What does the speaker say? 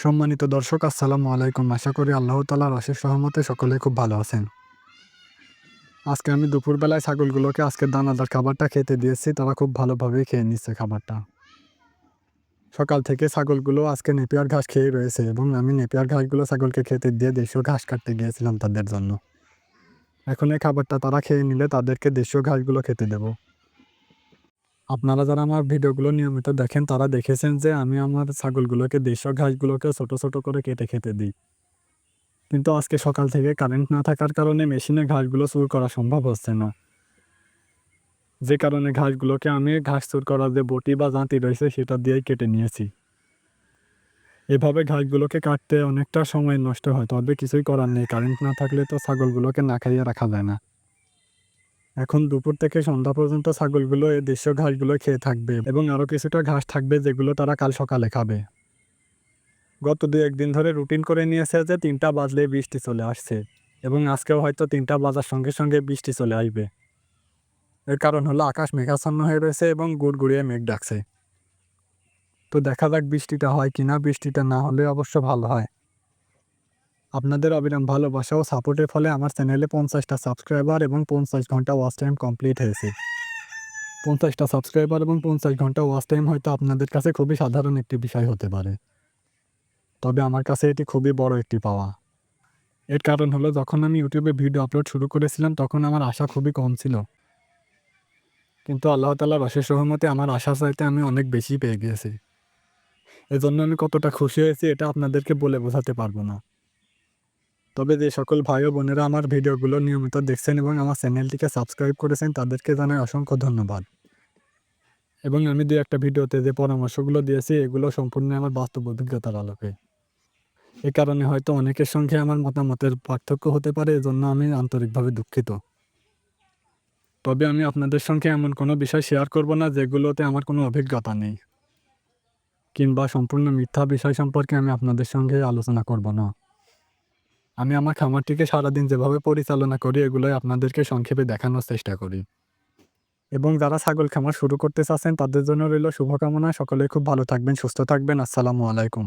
সম্মানিত দর্শক আসসালামু আলাইকুম। আশা করি আল্লাহ তাআলার অশেষ রহমতে সকলেই খুব ভালো আছেন। আজকে আমি দুপুরবেলায় ছাগলগুলোকে আজকের দানাদার খাবারটা খেতে দিয়েছি। তারা খুব ভালোভাবেই খেয়ে নিচ্ছে খাবারটা। সকাল থেকে ছাগলগুলো আজকে নেপিয়ার ঘাস খেয়েই রয়েছে এবং আমি নেপিয়ার ঘাসগুলো ছাগলকে খেতে দিয়ে দেশীয় ঘাস কাটতে গিয়েছিলাম তাদের জন্য। এখন এই খাবারটা তারা খেয়ে নিলে তাদেরকে দেশীয় ঘাসগুলো খেতে দেব। আপনারা যারা আমার ভিডিওগুলো নিয়মিত দেখেন তারা দেখেছেন যে আমি আমার ছাগলগুলোকে দেশীয় ঘাসগুলোকে ছোট, ছোট করে কেটে খেতে দিই। কিন্তু আজকে সকাল থেকে কারেন্ট না থাকার কারণে মেশিনে ঘাসগুলো চুর করা সম্ভব হচ্ছে না। যে কারণে ঘাসগুলোকে আমি ঘাস চুর করার যে বটি বা জাঁতি রয়েছে সেটা দিয়েই কেটে নিয়েছি। এভাবে ঘাসগুলোকে কাটতে অনেকটা সময় নষ্ট হয়, তবে কিছুই করার নেই। কারেন্ট না থাকলে তো ছাগলগুলোকে না খাইয়ে রাখা যায় না। এখন দুপুর থেকে সন্ধ্যা পর্যন্ত ছাগলগুলো এই দেশীয় ঘাসগুলো খেয়ে থাকবে এবং আরও কিছুটা ঘাস থাকবে যেগুলো তারা কাল সকালে খাবে। গত ২-১ দিন ধরে রুটিন করে নিয়েছে যে ৩টা বাজলেই বৃষ্টি চলে আসছে এবং আজকেও হয়তো ৩টা বাজার সঙ্গে সঙ্গে বৃষ্টি চলে আসবে। এর কারণ হলো আকাশ মেঘাচ্ছন্ন হয়ে রয়েছে এবং গুড়গুড়িয়ে মেঘ ডাকছে। তো দেখা যাক বৃষ্টিটা হয় কিনা। বৃষ্টিটা না হলে অবশ্য ভালো হয়। আপনাদের অবিরাম ভালোবাসা ও সাপোর্টের ফলে আমার চ্যানেলে 50টা সাবস্ক্রাইবার এবং 50 ঘন্টা ওয়াচ টাইম কমপ্লিট হয়েছে। 50টা সাবস্ক্রাইবার এবং 50 ঘন্টা ওয়াচ টাইম হয়তো আপনাদের কাছে খুবই সাধারণ একটি বিষয় হতে পারে, তবে আমার কাছে এটি খুবই বড় একটি পাওয়া। এর কারণ হলো যখন আমি ইউটিউবে ভিডিও আপলোড শুরু করেছিলাম তখন আমার আশা খুবই কম ছিল, কিন্তু আল্লাহ তাআলার অশেষ রহমতে আমার আশা চাইতে আমি অনেক বেশি পেয়ে গিয়েছি। এজন্য আমি কতটা খুশি হয়েছি এটা আপনাদেরকে বলে বোঝাতে পারবো না। তবে যে সকল ভাই ও বোনেরা আমার ভিডিওগুলো নিয়মিত দেখছেন এবং আমার চ্যানেলটিকে সাবস্ক্রাইব করেছেন তাদেরকে জানাই অসংখ্য ধন্যবাদ। এবং আমি ২-১টা ভিডিওতে যে পরামর্শগুলো দিয়েছি এগুলো সম্পূর্ণ আমার বাস্তব অভিজ্ঞতার আলোকে। এ কারণে হয়তো অনেকের সঙ্গে আমার মতামতের পার্থক্য হতে পারে, এজন্য আমি আন্তরিকভাবে দুঃখিত। তবে আমি আপনাদের সঙ্গে এমন কোনো বিষয় শেয়ার করব না যেগুলোতে আমার কোনো অভিজ্ঞতা নেই, কিংবা সম্পূর্ণ মিথ্যা বিষয় সম্পর্কে আমি আপনাদের সঙ্গে আলোচনা করব না। আমি আমার খামারটিকে সারাদিন যেভাবে পরিচালনা করি এগুলোই আপনাদেরকে সংক্ষেপে দেখানোর চেষ্টা করি। এবং যারা ছাগল খামার শুরু করতে চাচ্ছেন তাদের জন্য রইল শুভকামনা। সকলেই খুব ভালো থাকবেন, সুস্থ থাকবেন। আসসালামু আলাইকুম।